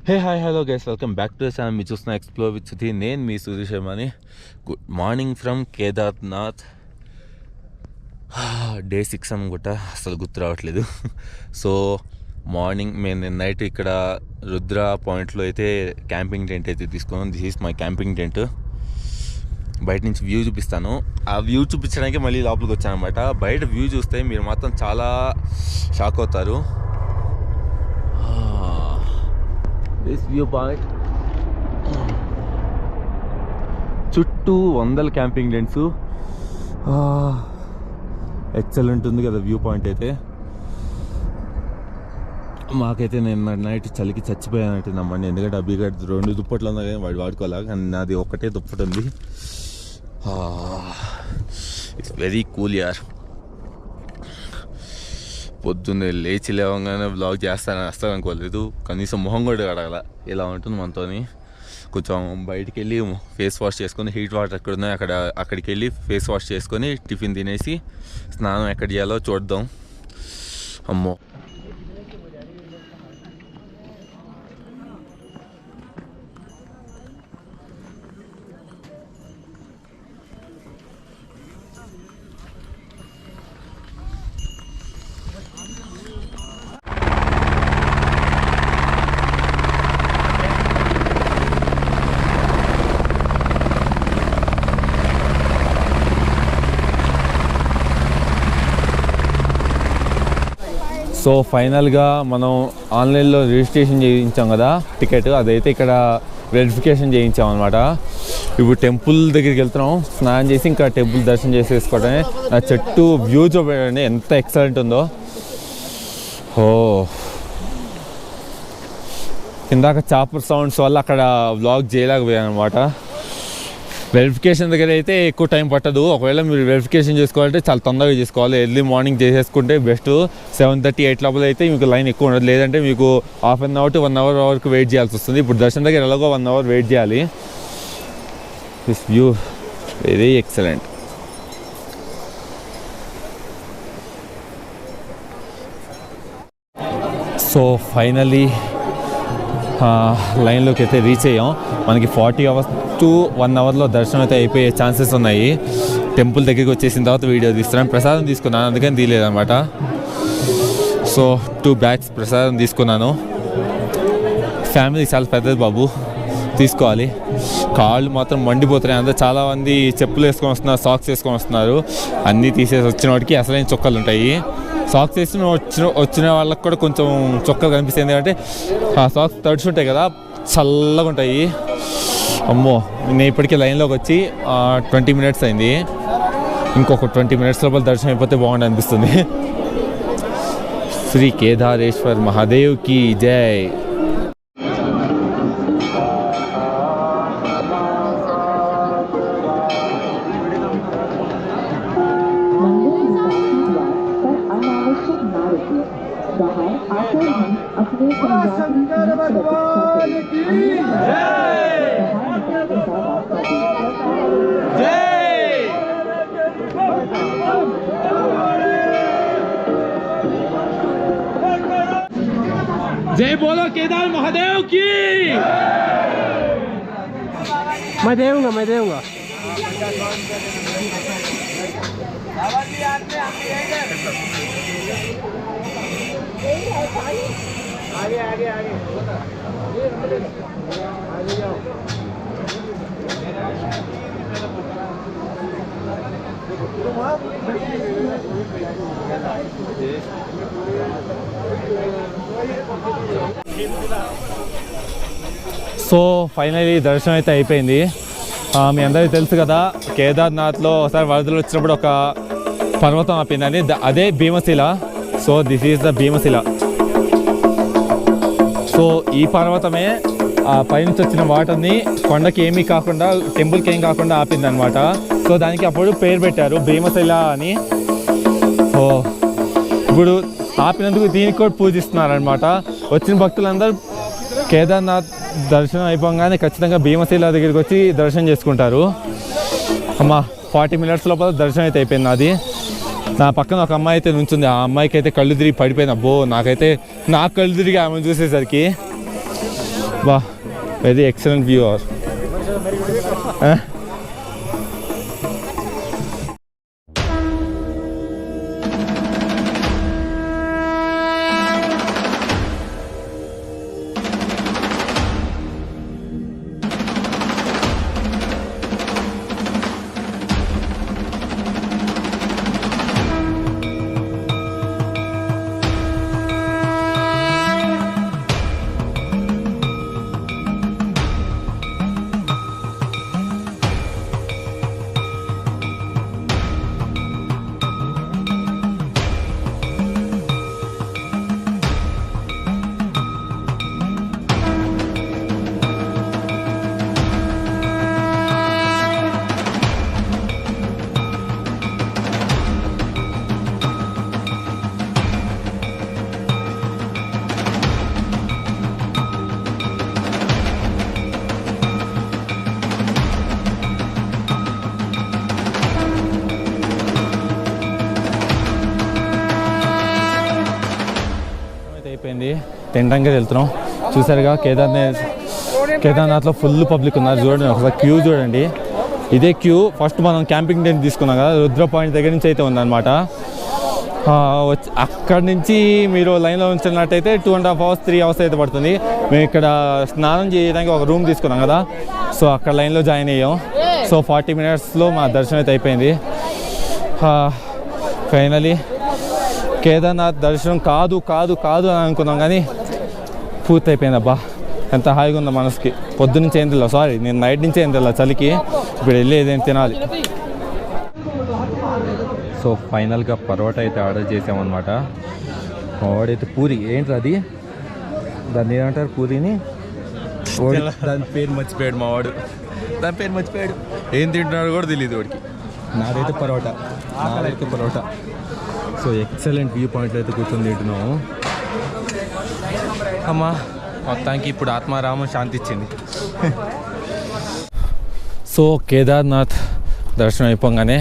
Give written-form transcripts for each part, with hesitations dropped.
Hey hi hello guys, welcome back to channel. మీరు చూస్తున్న explore with Sudhi. నేను మీ సుధీర్ శర్మని. Good morning from Kedarnath. Day 6 అనుకుంటా, అసలు గుర్తు రావట్లేదు. సో మార్నింగ్ నేను నైట్ ఇక్కడ రుద్ర పాయింట్లో అయితే క్యాంపింగ్ టెంట్ అయితే తీసుకున్నాను. This is my camping tent. బయట నుంచి వ్యూ చూపిస్తాను. ఆ వ్యూ చూపించడానికి మళ్ళీ లోపలికి వచ్చాను అనమాట. బయట వ్యూ చూస్తే మీరు మాత్రం చాలా షాక్ అవుతారు. దిస్ వ్యూ పాయింట్ చుట్టూ 100 క్యాంపింగ్ టెంట్స్. ఎక్సలెంట్ ఉంది కదా వ్యూ పాయింట్ అయితే. మాకైతే నేను నైట్ చలికి చచ్చిపోయానంటే నమ్మండి. ఎందుకంటే అబ్బిగడ్ 2 దుప్పట్లు ఉన్నా కానీ వాడు వాడుకోవాలి, కానీ నాది ఒక్కటే దుప్పటి ఉంది. ఇట్స్ వెరీ కూల్ యార్. పొద్దున్నే లేచి లేవగానే బ్లాగ్ చేస్తానని అస్సలు అనుకోలేదు. కనీసం మొహం కూడా కడగల. ఇలా ఉంటుంది మనతోని. కొంచెం బయటికి వెళ్ళి ఫేస్ వాష్ చేసుకొని, హీట్ వాటర్ ఎక్కడ ఉన్నాయో అక్కడికి వెళ్ళి ఫేస్ వాష్ చేసుకొని టిఫిన్ తినేసి స్నానం ఎక్కడ చేయాలో చూద్దాం. అమ్మో, సో ఫైనల్గా మనం ఆన్లైన్లో రిజిస్ట్రేషన్ చేయించాం కదా టికెట్, అదైతే ఇక్కడ వెరిఫికేషన్ చేయించాం అనమాట. ఇప్పుడు టెంపుల్ దగ్గరికి వెళ్తున్నాం. స్నానం చేసి ఇంకా టెంపుల్ దర్శనం చేసేసుకోవడమే. ఆ చెట్టు వ్యూ చూడండి ఎంత ఎక్సలెంట్ ఉందో. ఇందాక చాపర్ సౌండ్స్ వల్ల అక్కడ వ్లాగ్ చేయలేకపోయాను అనమాట. వెరిఫికేషన్ దగ్గర అయితే ఎక్కువ టైం పట్టదు. ఒకవేళ మీరు వెరిఫికేషన్ చేసుకోవాలంటే చాలా తొందరగా చేసుకోవాలి. ఎర్లీ మార్నింగ్ చేసేసుకుంటే బెస్ట్. 7:30-8 లోపల అయితే మీకు లైన్ ఎక్కువ ఉండదు. లేదంటే మీకు ½ అన్ అవర్ to 1 hour వరకు వెయిట్ చేయాల్సి వస్తుంది. ఇప్పుడు దర్శనం దగ్గర ఎలాగో 1 hour వెయిట్ చేయాలి. This view very excellent. So finally లైన్లోకి అయితే రీచ్ అయ్యాం. మనకి 40 hours to 1 hourలో దర్శనం అయితే అయిపోయే ఛాన్సెస్ ఉన్నాయి. టెంపుల్ దగ్గరికి వచ్చేసిన తర్వాత వీడియో తీస్తున్నాను. ప్రసాదం తీసుకున్నాను, అందుకని తీయలేదన్నమాట. సో 2 bags ప్రసాదం తీసుకున్నాను. ఫ్యామిలీ చాలా పెద్దది బాబు, తీసుకోవాలి. కాళ్ళు మాత్రం మండిపోతున్నాయి. అందరూ చాలామంది చెప్పులు వేసుకొని వస్తున్నారు, సాక్స్ వేసుకొని వస్తున్నారు. అన్నీ తీసేసి వచ్చిన వాడికి అసలైన చొక్కాలు ఉంటాయి. సాక్స్ వేసిన వచ్చిన వాళ్ళకి కూడా కొంచెం చొక్కాలు కనిపిస్తుంది. ఎందుకంటే ఆ సాక్స్ తడిచి ఉంటాయి కదా, చల్లగా ఉంటాయి. అమ్మో, నేను ఇప్పటికీ లైన్లోకి వచ్చి 20 minutes అయింది. ఇంకొక 20 minutes లోపల దర్శనం అయిపోతే బాగుంది అనిపిస్తుంది. శ్రీ కేదారేశ్వర్ మహాదేవ్ కి జై. जय बोलो केदार महादेव की। मैं देऊंगा आगे जाओ। సో ఫైనలీ దర్శనం అయితే అయిపోయింది. మీ అందరికీ తెలుసు కదా, కేదార్నాథ్లో ఒకసారి వరదలు వచ్చినప్పుడు ఒక పర్వతం ఆపిందని, అదే Bhimasila. So this is the Bhimasila. So ఈ పర్వతమే ఆ పైనుంచి వచ్చిన వాటర్ని కొండకి ఏమీ కాకుండా, టెంపుల్కి ఏం కాకుండా ఆపింది అనమాట. సో దానికి అప్పుడు పేరు పెట్టారు భీమశిల అని. సో ఇప్పుడు ఆపినందుకు దీనికి కూడా పూజిస్తున్నారనమాట. వచ్చిన భక్తులందరూ కేదార్నాథ్ దర్శనం అయిపోగానే ఖచ్చితంగా భీమశిల దగ్గరికి వచ్చి దర్శనం చేసుకుంటారు. అమ్మా 40 minutes లోపల దర్శనం అయితే అయిపోయింది నాది. నా పక్కన ఒక అమ్మాయి అయితే నుంచుంది. ఆ అమ్మాయికి అయితే కళ్ళు తిరిగి పడిపోయింది. అబ్బో, నాకు కళ్ళు తిరిగి ఆమెను చూసేసరికి బా వెరీ ఎక్సలెంట్ వ్యూ ఆర్ అయిపోయింది. తినడానికి వెళ్తున్నాం. చూసారుగా కేదార్నాథ్లో ఫుల్ పబ్లిక్ ఉన్నారు. చూడండి ఒకసారి క్యూ చూడండి. ఇదే క్యూ ఫస్ట్ మనం క్యాంపింగ్ టెంట్ తీసుకున్నాం కదా, రుద్ర పాయింట్ దగ్గర నుంచి అయితే ఉందన్నమాట. అక్కడి నుంచి మీరు లైన్లో ఉంచినట్టయితే 2.5 hours 3 hours అయితే పడుతుంది. మేము ఇక్కడ స్నానం చేయడానికి ఒక రూమ్ తీసుకున్నాం కదా, సో అక్కడ లైన్లో జాయిన్ అయ్యాం. సో 40 minutesలో మా దర్శనం అయితే అయిపోయింది. ఫైనలీ కేదార్నాథ్ దర్శనం కాదు అని అనుకున్నాం, కానీ పూర్తి అయిపోయింది. అబ్బా ఎంత హాయిగా ఉందో మనసుకి. పొద్దున్నుంచి ఏం తెలియదు, సారీ నేను నైట్ నుంచి ఏం తెలియదు చలికి. ఇప్పుడు వెళ్ళి ఏదైనా తినాలి. సో ఫైనల్గా పరోటా అయితే ఆర్డర్ చేసామన్నమాట. వాడైతే పూరి ఏంటి అది, దాన్ని ఏమంటారు పూరిని, దాని పేరు మర్చిపోయాడు మా వాడు. దాని పేరు మర్చిపోయాడు, ఏం తింటున్నాడు కూడా తెలియదు వాడికి. నాదైతే పరోటా. సో ఎక్సలెంట్ వ్యూ పాయింట్లో అయితే కూర్చొని తింటున్నాము. అమ్మా మొత్తానికి ఇప్పుడు ఆత్మారామం శాంతి ఇచ్చింది. సో కేదార్నాథ్ దర్శనం అయిపోగానే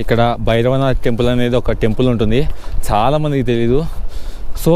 ఇక్కడ భైరవనాథ్ టెంపుల్ అనేది ఒక టెంపుల్ ఉంటుంది, చాలామందికి తెలీదు. సో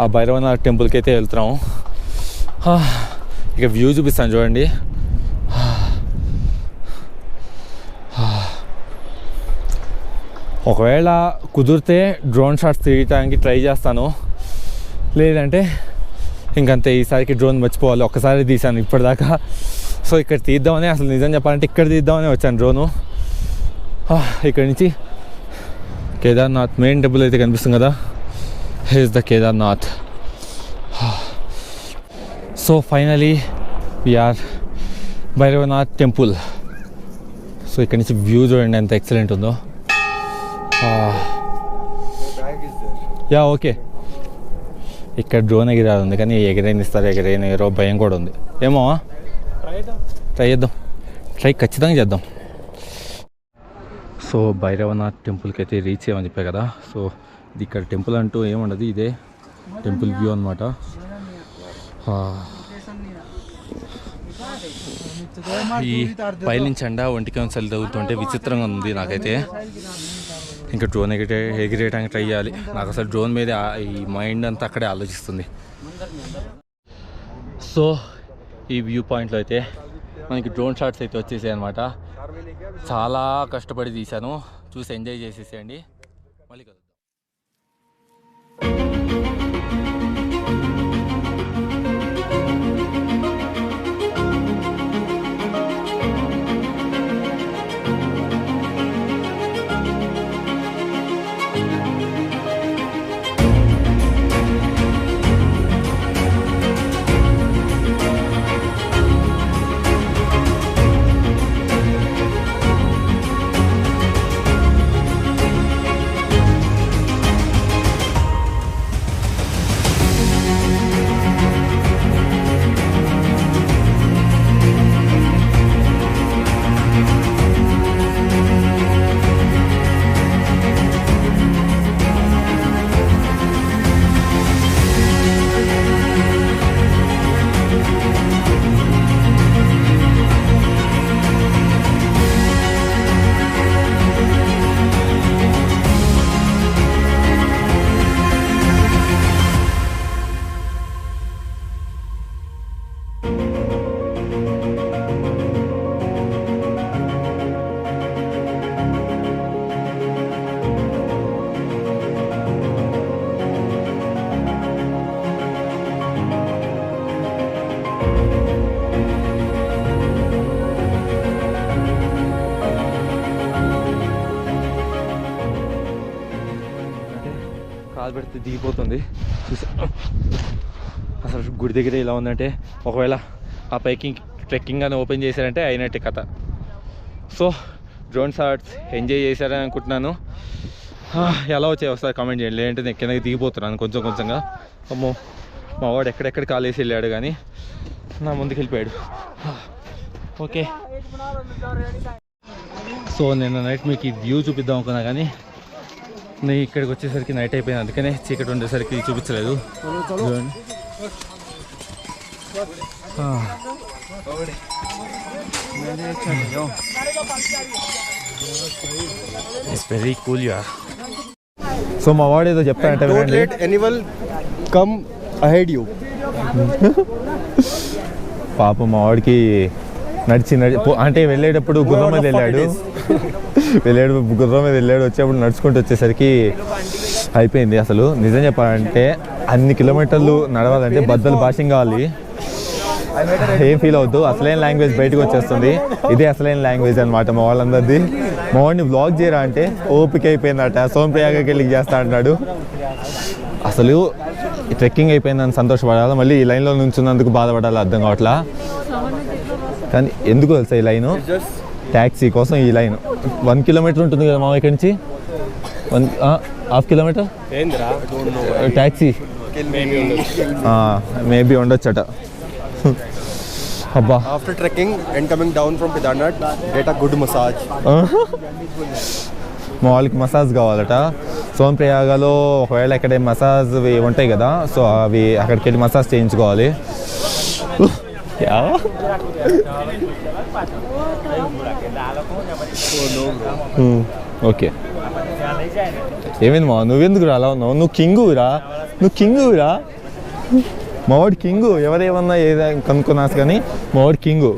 ఆ భైరవనాథ్ టెంపుల్కి అయితే వెళ్తున్నాము. ఇక వ్యూ చూపిస్తాను చూడండి. ఒకవేళ కుదిరితే డ్రోన్ షాట్స్ తీయడానికి ట్రై చేస్తాను, లేదంటే ఇంకంతే. ఈసారికి డ్రోన్ మర్చిపోవాలి. ఒక్కసారి తీసాను ఇప్పటిదాకా. సో ఇక్కడ తీద్దామని, అసలు నిజం చెప్పాలంటే ఇక్కడ తీద్దామని వచ్చాను డ్రోను. ఇక్కడ నుంచి కేదార్నాథ్ మెయిన్ టెంపుల్ అయితే కనిపిస్తుంది కదా, here is the Kedarnath. So finally we are Bhairavnath temple. So ఇక్కడ నుంచి వ్యూ చూడండి ఎంత ఎక్సలెంట్ ఉందో. Ya okay. ఇక్కడ డ్రోన్ ఎగిరాలి ఉంది, కానీ ఎగరేరో భయం కూడా ఉంది. ఏమో ట్రై చేద్దాం, ఖచ్చితంగా చేద్దాం. సో భైరవనాథ్ టెంపుల్కి అయితే రీచ్ అయ్యామని చెప్పా కదా. సో ఇది ఇక్కడ టెంపుల్ అంటూ ఏముండదు, ఇదే టెంపుల్ వ్యూ అనమాట. ఈ పైనుంచి ఎండ ఒంటికి చలి తగులుతుంటే విచిత్రంగా ఉంది నాకైతే. ఇంకా డ్రోన్ ఎగిరేయడానికి ట్రై చేయాలి. నాకు అసలు డ్రోన్ మీద ఈ మైండ్ అంతా అక్కడే ఆలోచిస్తుంది. సో ఈ వ్యూ పాయింట్లో అయితే మనకి డ్రోన్ షాట్స్ అయితే వచ్చేసాయి అనమాట. చాలా కష్టపడి తీశాను, చూసి ఎంజాయ్ చేసేసేయండి. మళ్ళీ కలుద్దాం. కాలు పెడితే దిగిపోతుంది. చూసా అసలు గుడి దగ్గర ఇలా ఉందంటే ఒకవేళ ఆ పైకి ట్రెక్కింగ్ అని ఓపెన్ చేశారంటే అయినట్టే కథ. సో డ్రోన్ షాట్స్ ఎంజాయ్ చేశారని అనుకుంటున్నాను. ఎలా వచ్చాయి ఒకసారి కామెంట్ చేయండి. లేదంటే నేను కిందకి దిగిపోతున్నాను కొంచెంగా. అమ్మో మా వాడు ఎక్కడెక్కడ కాలు వేసి వెళ్ళాడు కానీ నా ముందుకు వెళ్ళిపోయాడు. ఓకే, సో నిన్న నైట్ మీకు ఈ వ్యూ చూపిద్దాం అనుకున్నా కానీ నేను ఇక్కడికి వచ్చేసరికి నైట్ అయిపోయింది. అందుకనే చీకటి ఉండేసరికి చూపించలేదు. It's very cool yeah. So మా వాడు ఏదో చెప్తానంటే Don't let anyone come ahead you. పాపం మా వాడికి నడిచి అంటే వెళ్ళేటప్పుడు గుర్రం మీద వెళ్ళాడు. గుర్రం మీద వెళ్ళాడు. వచ్చేప్పుడు నడుచుకుంటూ వచ్చేసరికి అయిపోయింది. అసలు నిజం చెప్పాలంటే అన్ని కిలోమీటర్లు నడవాలంటే బద్దలు భాషం కావాలి. ఏం ఫీల్ అవద్దు, అసలైన లాంగ్వేజ్ బయటకు వచ్చేస్తుంది. ఇదే అసలైన లాంగ్వేజ్ అనమాట మా వాళ్ళందరిది. మా వాడిని బ్లాగ్ చేయరా అంటే ఓపిక అయిపోయిందట. సోంప్రయాగకి వెళ్ళి చేస్తా అంటున్నాడు. అసలు ట్రెక్కింగ్ అయిపోయిందని సంతోషపడాలి, మళ్ళీ ఈ లైన్లో నుంచున్నందుకు బాధపడాలి, అర్థం కావట్లా. కానీ ఎందుకు తెలుసా ఈ లైను? ట్యాక్సీ కోసం ఈ లైన్. 1 కిలోమీటర్ ఉంటుంది కదా మా ఇక్కడి నుంచి, 1.5 కిలోమీటర్ ట్యాక్సీ మేబీ ఉండొచ్చట. అబ్బా, After trekking and coming down from Kedarnath, get a good massage. మా వాళ్ళకి మసాజ్ కావాలట. సోన్ప్రయాగలో ఒకవేళ ఎక్కడ మసాజ్ ఉంటాయి కదా, సో అవి అక్కడికి వెళ్ళి మసాజ్ చేయించుకోవాలి. ఓకే, ఏమైంది మా నువ్వెందుకు రా అలా ఉన్నావు? నువ్వు కింగురా. మా వాడు కింగు. ఎవరేమన్నా ఏదో కనుక్కున్నాసు కానీ మా వాడు కింగు.